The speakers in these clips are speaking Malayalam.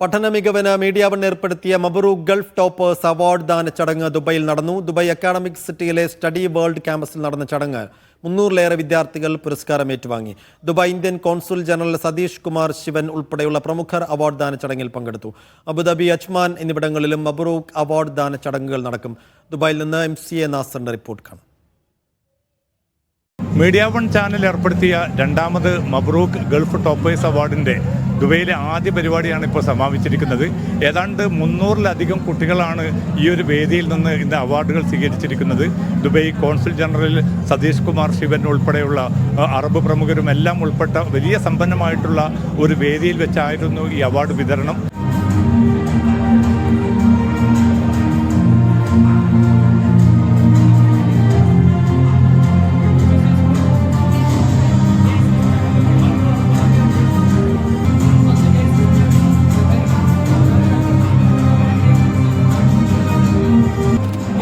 പഠന മികവിന് മീഡിയ വൺ ഏർപ്പെടുത്തിയ മബ്രൂക്ക് ഗൾഫ് ടോപ്പേഴ്സ് അവാർഡ് ദാന ചടങ്ങ് ദുബൈയിൽ നടന്നു. ദുബായ് അക്കാഡമിക് സിറ്റിയിലെ സ്റ്റഡി വേൾഡ് ക്യാമ്പസിൽ നടന്ന ചടങ്ങ് 300-ലേറെ വിദ്യാർത്ഥികൾ പുരസ്കാരം ഏറ്റുവാങ്ങി. Dubai Indian consul general Satish Kumar Sivan ഉൾപ്പെടെയുള്ള പ്രമുഖർ അവാർഡ് ദാന ചടങ്ങിൽ പങ്കെടുത്തു. അബുദാബി, അജ്മാൻ എന്നിവിടങ്ങളിലും മബ്രൂക്ക് അവാർഡ് ദാന ചടങ്ങുകൾ നടക്കും. ദുബായിൽ നിന്ന് MCA നാസറിന്റെ റിപ്പോർട്ട് കാണാം. മീഡിയ വൺ ചാനൽ ഏർപ്പെടുത്തിയ രണ്ടാമത് മബ്രൂക്ക് ഗൾഫ് ടോപ്പേഴ്സ് അവാർഡിൻ്റെ ദുബൈയിലെ ആദ്യ പരിപാടിയാണ് ഇപ്പോൾ സമാപിച്ചിരിക്കുന്നത്. ഏതാണ്ട് 300-ലധികം കുട്ടികളാണ് ഈ ഒരു വേദിയിൽ നിന്ന് ഇന്ന് അവാർഡുകൾ സ്വീകരിച്ചിരിക്കുന്നത്. Dubai consul general Satish Kumar Sivan ഉൾപ്പെടെയുള്ള അറബ് പ്രമുഖരും എല്ലാം ഉൾപ്പെട്ട വലിയ സമ്പന്നമായിട്ടുള്ള ഒരു വേദിയിൽ വെച്ചായിരുന്നു ഈ അവാർഡ് വിതരണം.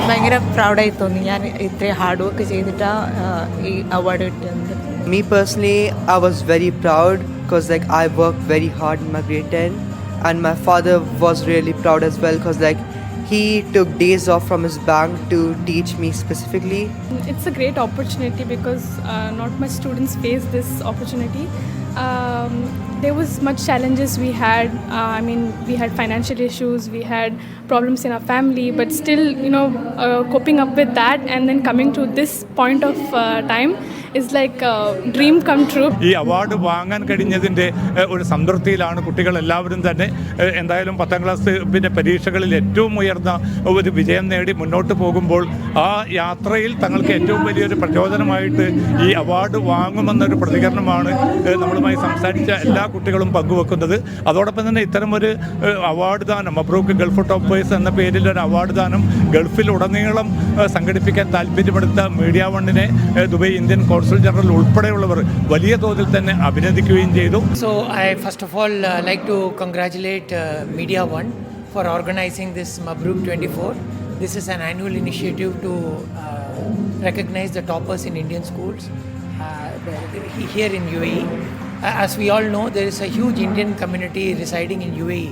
ഭയങ്കര പ്രൗഡായി തോന്നി. ഞാൻ ഇത്രയും ഹാർഡ് വർക്ക് ചെയ്തിട്ടാണ് ഈ അവാർഡ് കിട്ടുന്നത്. Me personally, I was very proud because I worked very hard in my grade 10, and my father was really proud as well because he took days off from his bank to teach me specifically. It's a great opportunity because not much students face this opportunity. There was much challenges we had. We had financial issues, we had problems in our family, but still, coping up with that and then coming to this point of time is like a dream come true. ഈ അവാർഡ് വാങ്ങാൻ കഴിഞ്ഞതിൻ്റെ ഒരു സംതൃപ്തിയിലാണ് കുട്ടികൾ എല്ലാവരും തന്നെ. എന്തായാലും 10ാം ക്ലാസ് പരീക്ഷകളിൽ ഏറ്റവും ഉയർന്ന ഒരു വിജയം നേടി മുന്നോട്ട് പോകുമ്പോൾ ആ യാത്രയിൽ തങ്ങൾക്ക് ഏറ്റവും വലിയൊരു പ്രചോദനമായിട്ട് ഈ അവാർഡ് വാങ്ങുമെന്നൊരു പ്രതികരണമാണ് നമ്മളുമായി സംസാരിച്ച എല്ലാ കുട്ടികളും പങ്കുവെക്കുന്നത്. അതോടൊപ്പം തന്നെ ഇത്തരമൊരു അവാർഡ് ദാനം, മബ്രൂക്ക് ഗൾഫ് ടോപ്പേഴ്സ് എന്ന പേരിൽ ഒരു അവാർഡ് ദാനം ഗൾഫിലുടനീളം സംഘടിപ്പിക്കാൻ താല്പര്യപ്പെടുത്ത മീഡിയ വണ്ണിനെ ദുബൈ ഇന്ത്യൻ കോൺസുൽ ജനറൽ ഉൾപ്പെടെയുള്ളവർ വലിയ തോതിൽ തന്നെ അഭിനന്ദിക്കുകയും ചെയ്തു. So I first of all like to congratulate Media One for organizing this Mabrook 24. This is an annual initiative to recognize the toppers in Indian schools here in UAE. As we all know, there is a huge Indian community residing in UAE,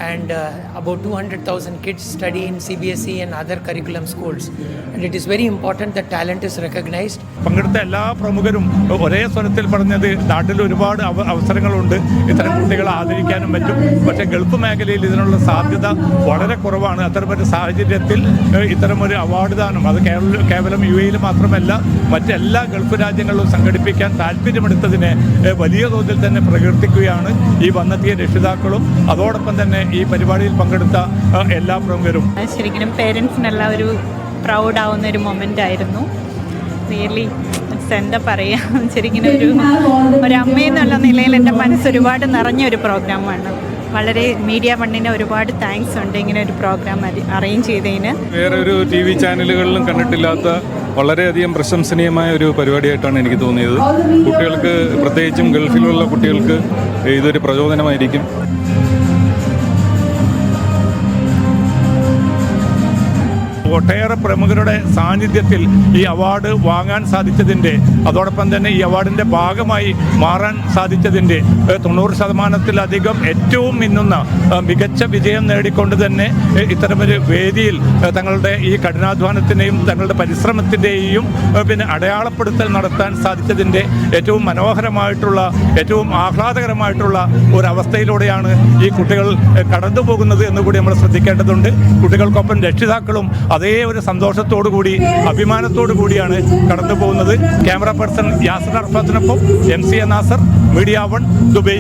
and about 200,000 kids study in CBSE and other curriculum schools, and it is very important that talent is recognized. പങ്കെടുത്ത എല്ലാ പ്രമുഖരും ഒരേ സ്വരത്തിൽ പറഞ്ഞത് നാട്ടിൽ ഒരുപാട് അവസരങ്ങളുണ്ട് ഇത്തരം കുട്ടികളെ ആദരിക്കാനും പറ്റും, പക്ഷേ ഗൾഫ് മേഖലയിൽ ഇതിനുള്ള സാധ്യത വളരെ കുറവാണ്. അത്തരമൊരു സാഹചര്യത്തിൽ ഇത്തരമൊരു അവാർഡ് ദാനം അത് കേവലം UAE മാത്രമല്ല മറ്റെല്ലാ ഗൾഫ് രാജ്യങ്ങളിലും സംഘടിപ്പിക്കാൻ താല്പര്യമെടുത്തതിനെ വലിയ തോതിൽ തന്നെ പ്രകീർത്തിക്കുകയാണ് ഈ വന്നെത്തിയ രക്ഷിതാക്കളും അതോടൊപ്പം തന്നെ ഈ പരിപാടിയിൽ പങ്കെടുത്ത എല്ലാ പ്രമുഖരും. ശരിക്കും പേരൻസിനെല്ലാം ഒരു പ്രൗഡ് ആവുന്ന ഒരു മൊമെൻ്റ് ആയിരുന്നു. റിയലി എന്താ പറയുക, ശരിക്കും ഒരു അമ്മയെന്നുള്ള നിലയിൽ എൻ്റെ മനസ്സ് ഒരുപാട് നിറഞ്ഞൊരു പ്രോഗ്രാമാണ്. വളരെ മീഡിയ വണ്ണിന് ഒരുപാട് താങ്ക്സ് ഉണ്ട് ഇങ്ങനെ ഒരു പ്രോഗ്രാം അറേഞ്ച് ചെയ്തതിന്. വേറെ ഒരു TV ചാനലുകളിലും കണ്ടിട്ടില്ലാത്ത വളരെയധികം പ്രശംസനീയമായ ഒരു പരിപാടിയായിട്ടാണ് എനിക്ക് തോന്നിയത്. കുട്ടികൾക്ക്, പ്രത്യേകിച്ചും ഗൾഫിലുള്ള കുട്ടികൾക്ക് ഇതൊരു പ്രചോദനമായിരിക്കും. ഒട്ടേറെ പ്രമുഖരുടെ സാന്നിധ്യത്തിൽ ഈ അവാർഡ് വാങ്ങാൻ സാധിച്ചതിൻ്റെ, അതോടൊപ്പം തന്നെ ഈ അവാർഡിൻ്റെ ഭാഗമായി മാറാൻ സാധിച്ചതിൻ്റെ 90% ഏറ്റവും മിന്നുന്ന മികച്ച വിജയം നേടിക്കൊണ്ട് തന്നെ ഇത്തരമൊരു വേദിയിൽ തങ്ങളുടെ ഈ കഠിനാധ്വാനത്തിൻ്റെയും തങ്ങളുടെ പരിശ്രമത്തിൻ്റെയും അടയാളപ്പെടുത്തൽ നടത്താൻ സാധിച്ചതിൻ്റെ ഏറ്റവും മനോഹരമായിട്ടുള്ള, ഏറ്റവും ആഹ്ലാദകരമായിട്ടുള്ള ഒരവസ്ഥയിലൂടെയാണ് ഈ കുട്ടികൾ കടന്നു പോകുന്നത് എന്നുകൂടി നമ്മൾ ശ്രദ്ധിക്കേണ്ടതുണ്ട്. കുട്ടികൾക്കൊപ്പം രക്ഷിതാക്കളും അതേ ഒരു സന്തോഷത്തോടു കൂടി, അഭിമാനത്തോടു കൂടിയാണ് കടന്നു പോകുന്നത്. ക്യാമറ പേഴ്സൺ യാസിർ അർഫാത്തിനൊപ്പം MCA Nasar, media one, Dubai.